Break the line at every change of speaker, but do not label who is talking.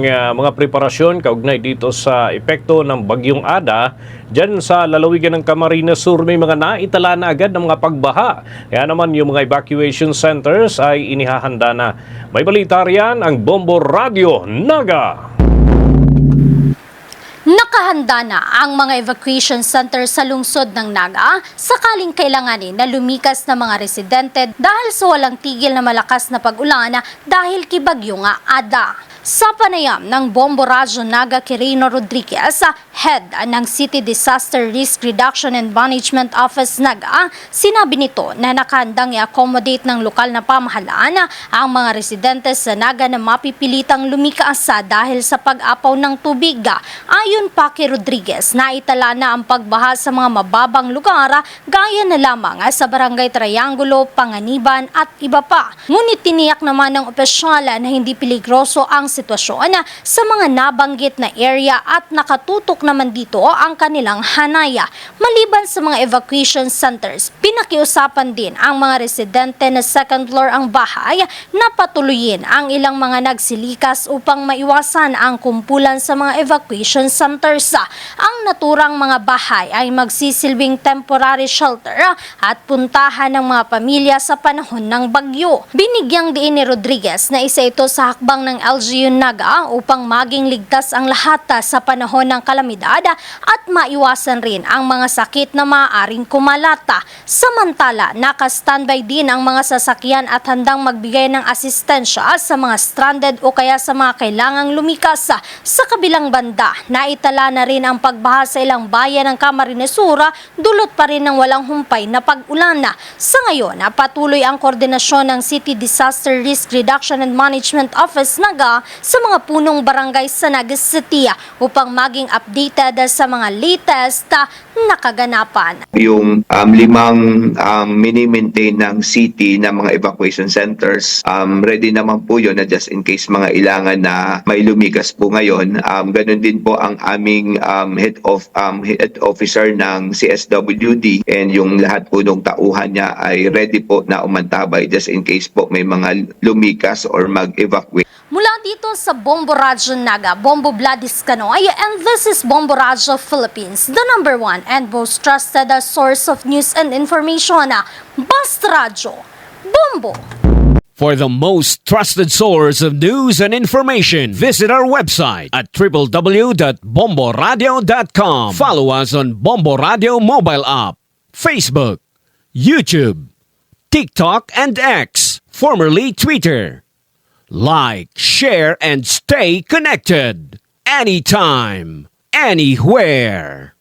Mga preparasyon kaugnay dito sa epekto ng Bagyong Ada dyan sa lalawigan ng Camarines Sur. May mga naitala na agad ng mga pagbaha. Kaya naman yung mga evacuation centers ay inihahanda na. May balita riyan ang Bombo Radio Naga.
Nakahanda na ang mga evacuation center sa lungsod ng Naga sakaling kailanganin na lumikas na mga residente dahil sa walang tigil na malakas na pag-ulan dahil kay Bagyong Ada. Sa panayam ng Bombo Radyo Naga Quirino Rodriguez, head ng City Disaster Risk Reduction and Management Office Naga, sinabi nito na nakahandang i-accommodate ng lokal na pamahalaan ang mga residente sa Naga na mapipilitang lumikaasa dahil sa pag-apaw ng tubig. Ayon pa kay Rodriguez, naitala na ang pagbaha sa mga mababang lugar gaya na lamang sa Barangay Triangulo, Panganiban at iba pa. Ngunit tiniyak naman ng opisyal na hindi peligroso ang sitwasyon sa mga nabanggit na area at nakatutok naman dito ang kanilang hanaya. Maliban sa mga evacuation centers, pinakiusapan din ang mga residente na second floor ang bahay na patuloyin ang ilang mga nagsilikas upang maiwasan ang kumpulan sa mga evacuation centers. Ang naturang mga bahay ay magsisilbing temporary shelter at puntahan ng mga pamilya sa panahon ng bagyo. Binigyang diin ni Rodriguez na isa ito sa hakbang ng LGU Naga upang maging ligtas ang lahat sa panahon ng kalamidad at maiwasan rin ang mga sakit na maaaring kumalata. Samantala, naka-standby din ang mga sasakyan at handang magbigay ng asistensya sa mga stranded o kaya sa mga kailangang lumikas. Sa kabilang banda, naitala na rin ang pagbaha sa ilang bayan ng Camarines Sur, dulot pa rin ng walang humpay na pag-ulan. Sa ngayon, patuloy ang koordinasyon ng City Disaster Risk Reduction and Management Office Naga sa mga punong barangay sa Naga City upang maging updated sa mga latest na kaganapan.
Yung limang mini-maintain ng city na mga evacuation centers, ready naman po yun na just in case mga ilangan na may lumikas po ngayon. Ganun din po ang aming head officer ng CSWD and yung lahat po ng tauhan niya ay ready po na umantabay just in case po may mga lumikas or mag-evacuate.
Mula dito sa Bombo Radyo Naga, Bombo Vladis Canoy, and this is Bombo Radyo Philippines, the #1 and most trusted source of news and information. Basta Radyo, Bombo!
For the most trusted source of news and information, visit our website at www.bomboradio.com. Follow us on Bombo Radio mobile app, Facebook, YouTube, TikTok, and X, formerly Twitter. Like, share, and stay connected. Anytime, anywhere.